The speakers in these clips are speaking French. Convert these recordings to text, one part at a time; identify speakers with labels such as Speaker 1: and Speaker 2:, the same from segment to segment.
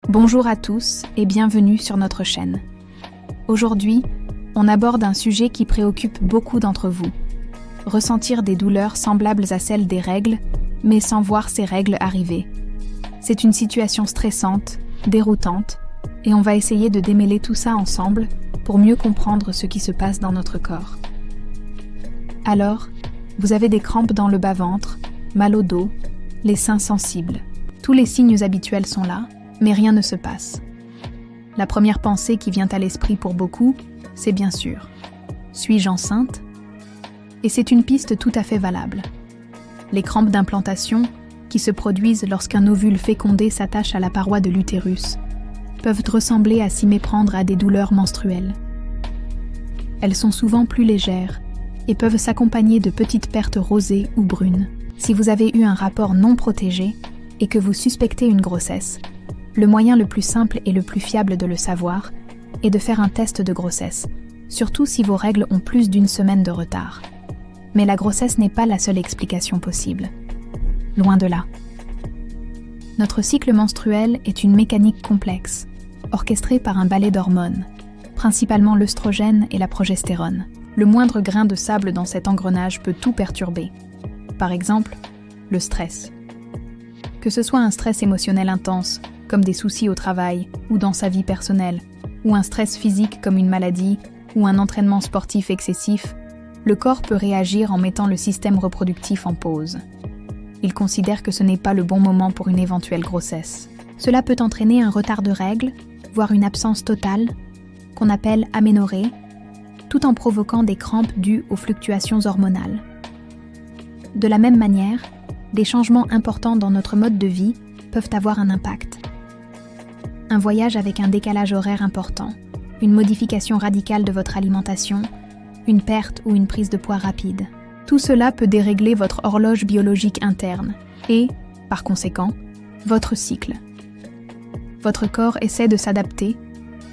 Speaker 1: Bonjour à tous et bienvenue sur notre chaîne. Aujourd'hui, on aborde un sujet qui préoccupe beaucoup d'entre vous. Ressentir des douleurs semblables à celles des règles, mais sans voir ces règles arriver. C'est une situation stressante, déroutante, et on va essayer de démêler tout ça ensemble pour mieux comprendre ce qui se passe dans notre corps. Alors, vous avez des crampes dans le bas-ventre, mal au dos, les seins sensibles. Tous les signes habituels sont là, mais rien ne se passe. La première pensée qui vient à l'esprit pour beaucoup, c'est bien sûr « Suis-je enceinte ?» Et c'est une piste tout à fait valable. Les crampes d'implantation, qui se produisent lorsqu'un ovule fécondé s'attache à la paroi de l'utérus, peuvent ressembler à s'y méprendre à des douleurs menstruelles. Elles sont souvent plus légères et peuvent s'accompagner de petites pertes rosées ou brunes. Si vous avez eu un rapport non protégé et que vous suspectez une grossesse, le moyen le plus simple et le plus fiable de le savoir est de faire un test de grossesse, surtout si vos règles ont plus d'une semaine de retard. Mais la grossesse n'est pas la seule explication possible. Loin de là. Notre cycle menstruel est une mécanique complexe, orchestrée par un ballet d'hormones, principalement l'œstrogène et la progestérone. Le moindre grain de sable dans cet engrenage peut tout perturber. Par exemple, le stress. Que ce soit un stress émotionnel intense, comme des soucis au travail ou dans sa vie personnelle, ou un stress physique comme une maladie ou un entraînement sportif excessif, le corps peut réagir en mettant le système reproductif en pause. Il considère que ce n'est pas le bon moment pour une éventuelle grossesse. Cela peut entraîner un retard de règles, voire une absence totale, qu'on appelle aménorrhée, tout en provoquant des crampes dues aux fluctuations hormonales. De la même manière, des changements importants dans notre mode de vie peuvent avoir un impact. Un voyage avec un décalage horaire important, une modification radicale de votre alimentation, une perte ou une prise de poids rapide. Tout cela peut dérégler votre horloge biologique interne et, par conséquent, votre cycle. Votre corps essaie de s'adapter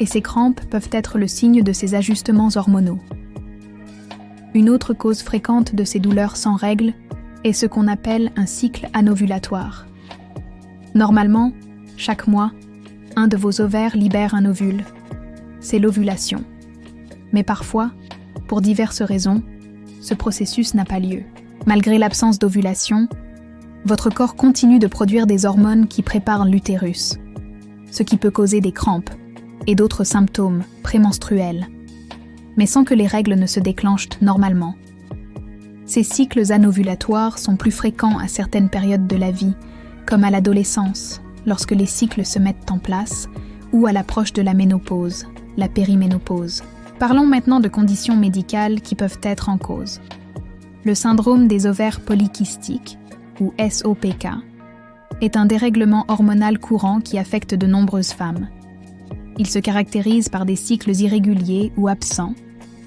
Speaker 1: et ces crampes peuvent être le signe de ces ajustements hormonaux. Une autre cause fréquente de ces douleurs sans règles est ce qu'on appelle un cycle anovulatoire. Normalement, chaque mois, un de vos ovaires libère un ovule. C'est l'ovulation. Mais parfois, pour diverses raisons, ce processus n'a pas lieu. Malgré l'absence d'ovulation, votre corps continue de produire des hormones qui préparent l'utérus, ce qui peut causer des crampes et d'autres symptômes prémenstruels, mais sans que les règles ne se déclenchent normalement. Ces cycles anovulatoires sont plus fréquents à certaines périodes de la vie, comme à l'adolescence, lorsque les cycles se mettent en place, ou à l'approche de la ménopause, la périménopause. Parlons maintenant de conditions médicales qui peuvent être en cause. Le syndrome des ovaires polykystiques, ou SOPK, est un dérèglement hormonal courant qui affecte de nombreuses femmes. Il se caractérise par des cycles irréguliers ou absents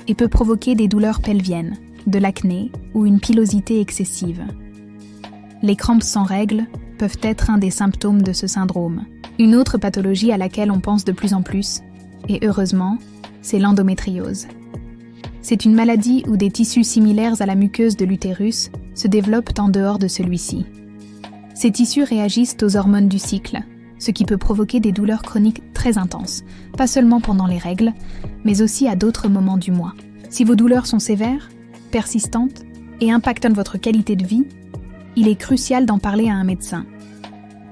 Speaker 1: et peut provoquer des douleurs pelviennes, de l'acné ou une pilosité excessive. Les crampes sans règles peuvent être un des symptômes de ce syndrome. Une autre pathologie à laquelle on pense de plus en plus, et heureusement, c'est l'endométriose. C'est une maladie où des tissus similaires à la muqueuse de l'utérus se développent en dehors de celui-ci. Ces tissus réagissent aux hormones du cycle, ce qui peut provoquer des douleurs chroniques très intenses, pas seulement pendant les règles, mais aussi à d'autres moments du mois. Si vos douleurs sont sévères, persistantes et impactent votre qualité de vie, il est crucial d'en parler à un médecin.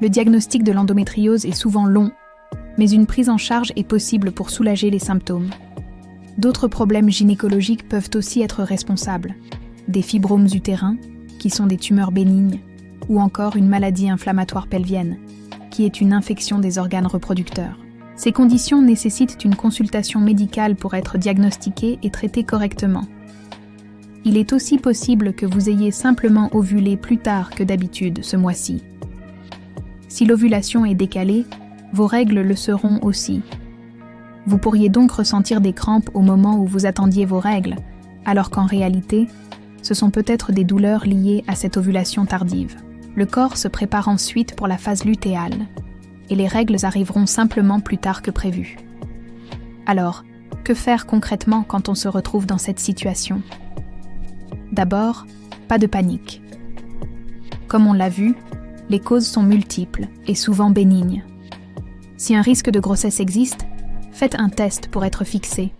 Speaker 1: Le diagnostic de l'endométriose est souvent long, mais une prise en charge est possible pour soulager les symptômes. D'autres problèmes gynécologiques peuvent aussi être responsables. Des fibromes utérins, qui sont des tumeurs bénignes, ou encore une maladie inflammatoire pelvienne, qui est une infection des organes reproducteurs. Ces conditions nécessitent une consultation médicale pour être diagnostiquées et traitées correctement. Il est aussi possible que vous ayez simplement ovulé plus tard que d'habitude ce mois-ci. Si l'ovulation est décalée, vos règles le seront aussi. Vous pourriez donc ressentir des crampes au moment où vous attendiez vos règles, alors qu'en réalité, ce sont peut-être des douleurs liées à cette ovulation tardive. Le corps se prépare ensuite pour la phase lutéale, et les règles arriveront simplement plus tard que prévu. Alors, que faire concrètement quand on se retrouve dans cette situation ? D'abord, pas de panique. Comme on l'a vu, les causes sont multiples et souvent bénignes. Si un risque de grossesse existe, faites un test pour être fixé.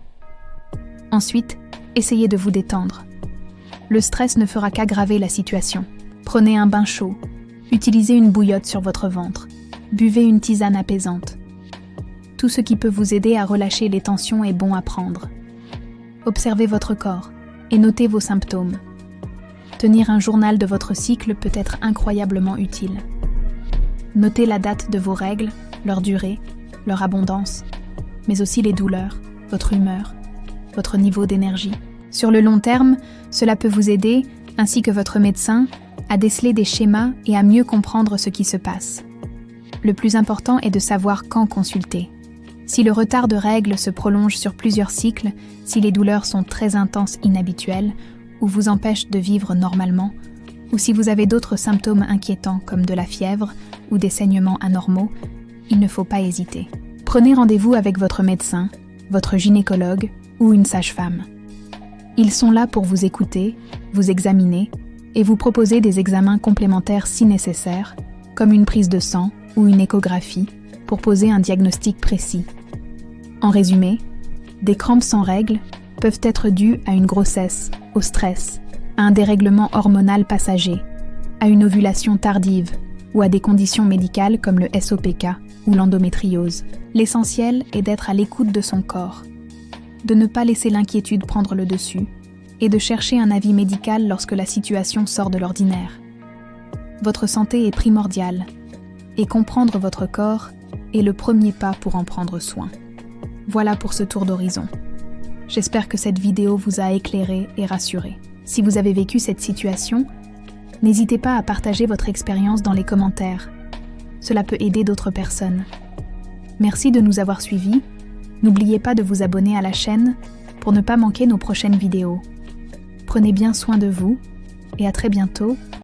Speaker 1: Ensuite, essayez de vous détendre. Le stress ne fera qu'aggraver la situation. Prenez un bain chaud, utilisez une bouillotte sur votre ventre, buvez une tisane apaisante. Tout ce qui peut vous aider à relâcher les tensions est bon à prendre. Observez votre corps et notez vos symptômes. Tenir un journal de votre cycle peut être incroyablement utile. Notez la date de vos règles, leur durée, leur abondance, mais aussi les douleurs, votre humeur, votre niveau d'énergie. Sur le long terme, cela peut vous aider, ainsi que votre médecin, à déceler des schémas et à mieux comprendre ce qui se passe. Le plus important est de savoir quand consulter. Si le retard de règles se prolonge sur plusieurs cycles, si les douleurs sont très intenses inhabituelles, ou vous empêchent de vivre normalement, ou si vous avez d'autres symptômes inquiétants comme de la fièvre ou des saignements anormaux, il ne faut pas hésiter. Prenez rendez-vous avec votre médecin, votre gynécologue ou une sage-femme. Ils sont là pour vous écouter, vous examiner et vous proposer des examens complémentaires si nécessaire, comme une prise de sang ou une échographie, pour poser un diagnostic précis. En résumé, des crampes sans règles peuvent être dues à une grossesse, au stress, à un dérèglement hormonal passager, à une ovulation tardive ou à des conditions médicales comme le SOPK ou l'endométriose. L'essentiel est d'être à l'écoute de son corps, de ne pas laisser l'inquiétude prendre le dessus et de chercher un avis médical lorsque la situation sort de l'ordinaire. Votre santé est primordiale et comprendre votre corps est le premier pas pour en prendre soin. Voilà pour ce tour d'horizon. J'espère que cette vidéo vous a éclairé et rassuré. Si vous avez vécu cette situation, n'hésitez pas à partager votre expérience dans les commentaires. Cela peut aider d'autres personnes. Merci de nous avoir suivis. N'oubliez pas de vous abonner à la chaîne pour ne pas manquer nos prochaines vidéos. Prenez bien soin de vous et à très bientôt